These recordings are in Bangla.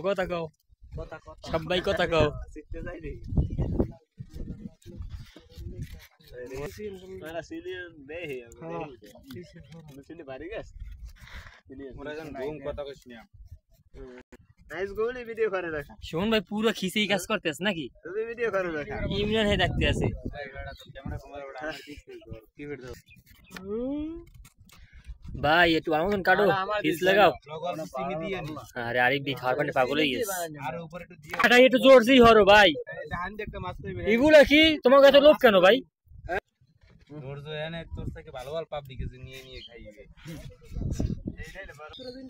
কথা কও সবাই কথা কও শোন ভাই পুরো খিচেই কাজ করতেছ নাকি ইমরান ভাই দেখতে আছে ভাই একটু আমার মতন কাটো পিস লাগাও আরে আরিফ দি খাওয়ার পানি পাগল হয়ে গেছে আটা একটু জোরছি হরো ভাই এগুলা কি তোমাকে এত লোভ কেন ভাই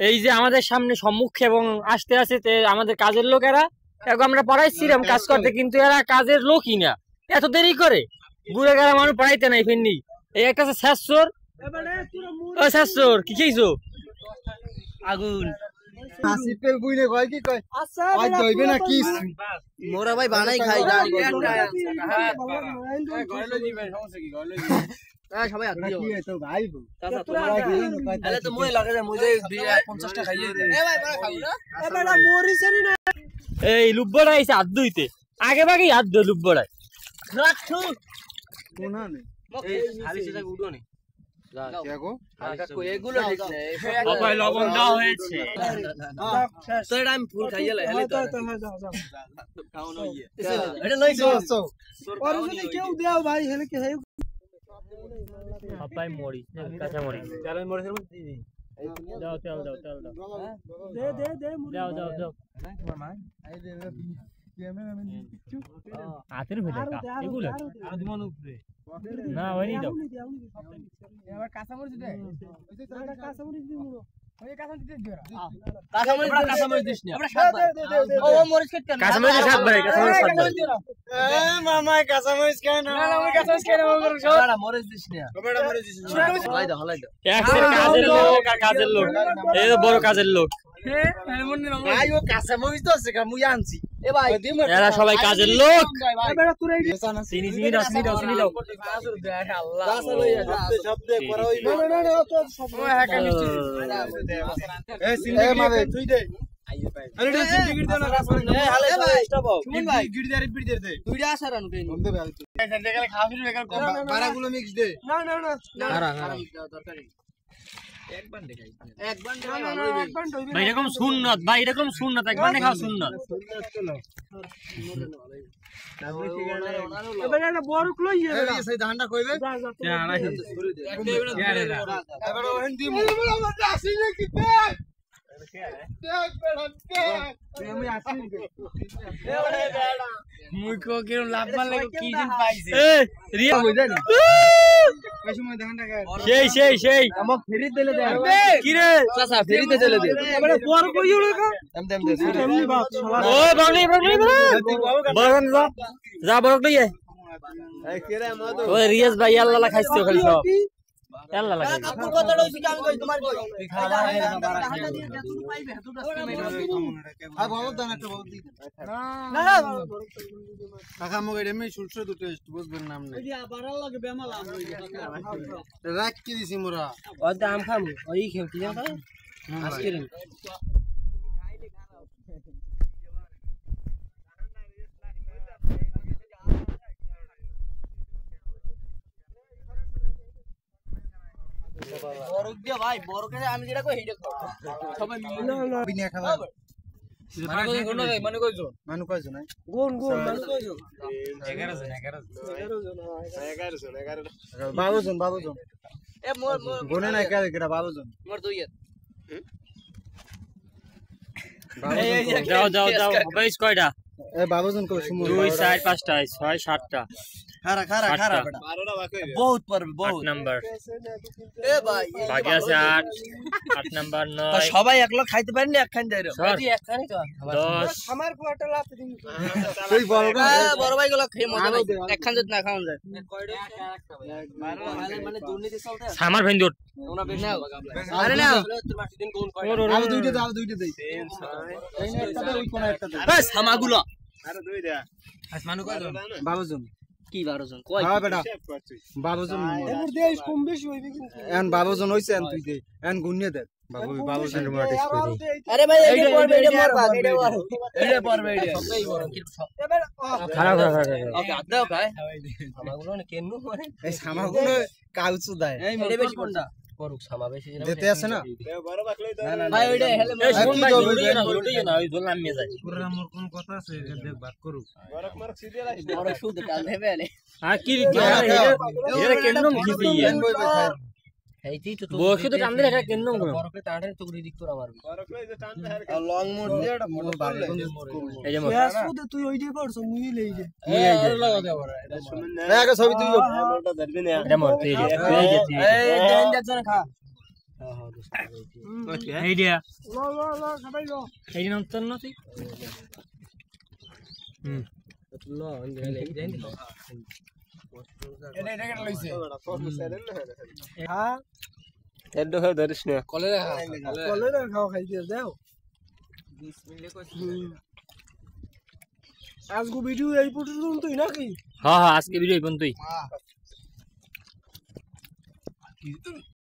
এই যে আমাদের সামনে সম্মুখে এবং আসতে আসতে আমাদের কাজের লোকেরা এখন আমরা পড়াইছিলাম কাজ করতে কিন্তু এরা কাজের লোকই না এত দেরি করে বুড়ে গেলা মানুষ পড়াইতে নাই ফেননি এই একটা শেষর শেষর কি খেয়েছো আগুন মোরা ভাই বানাই খাই সবাই এই লুব্বড়া আইসে হাত ধুইতে আগে ভাগে হাত ধুই লুব্বড়ায় লবণ দেওয়া হয়েছে সবাই মরি কাঁচা মরি দাও তেল দাও তেল দাও দাও দাও দাও হাতের ভেতরে এগুলো না ওই দাও বড় কাজের লোক এরা সবাই কাজের লোক ভাই এরকম সুন্নত ভাই এরকম সুন্নত একবার খাও সুন্নত সেই সেই রিয়াজ ভাই আল্লাহ খাইছে খালি সব আল্লাহ লাগে কাকা মগে এমনি সুলসে দুটো বুঝবেন নাম নাই রাখ কি দিছি মোরা ওই দাম খামু ওই খেউ কি জানো আজকে বরক দিয়া ভাই বরকে আমি যেটা কই হেইটা সবাই মিলে বিনিয়া খাওয়া মানে কইছো মানু কইছো না গুণ গুণ মানু কইছো 11 জন বাবুজন এ মোর গুনে না কেডা বাবুজন মোর দুইয়ের যাও বাইস কয়টা এ বাবুজন কই 2 4 5টা 6 7টা খারা বেটা 12টা বাকি বহুত পড়বে বহুত 8 নাম্বার এ ভাই বাকি আছে 8 নাম্বার 9 তো সবাই এক লোক খাইতে পারেন না একখান যাইরো এটি একখানি তো 10 আমার পুরোটা লাতে দিন তুই বড় ভাই গুলো খেয়ে মজা পাই একখান যদি না খাওন যায় কয়টা মানে দুর্নীতি চলতে সামার ভেন্দুট ওনা বেশ নাও আরে না দিন কোন কয়টা আর দুইটা দেই এই একটা ওই কোন একটা দে বাস সামাগুলো আরে দুই দে আজ মানু কয়জন বাবুজন কি 12 জন কয় হ্যাঁ বেটা 12 জন এর দেশ কম বেশি হইবে কিন্তু এন 12 জন হইছে এন তুই দে এন গুনিয়ে দেখ বাবু 12 জন মার টেস্ট করে আরে ভাই এইটা পড়বে এটা মারবা এটা মারো এটা পড়বে এটা সবই বড় খারাপ ওকে হাত দাও ভাই সামাগুলো না কেন মানে এই সামাগুলো কাউচু দেয় এটা বেশি কোনটা করুক সামা বেশি দিতে আছে না বড় বাকলাই দাও না ভাই ওইটা হেলে এই শুন ভাই ওইটাই না ওই দোল নামিয়ে যায় পুরা মোর কোন কথা আছে দেখ বাত করুক বড় মারক সিধে লাগি বড় শুধু কাল দেবে আলে আর কি এটা কেন খিপি এইতেই তো বসে তো টান দিলে এটা কেন বরকে টানলে তো রিদিক তোরা মারবি বড়কলাই যে টানতে হার আর লং মোড দিয়ে এটা মোর বাড়ি এই যে মোর শুধু তুই ওইটাই করছ মুই লই যে এই লাগা দে বড় এটা এই আগে ছবি তুই এটা ধরবি না এটা মোর তুই এই দেন দেন খা এই দিয়া ল খাবাই ল এই নাম তোর না তুই ল দেন এটা কেন লইছে হ্যাঁ এডো হে ধরিস না কলেরা খাও খাই দিয়ে দাও 20 মিনিট কইছি আজগো ভিডিও এই পর্যন্তই নাকি হ্যাঁ আজকে ভিডিও এই পর্যন্তই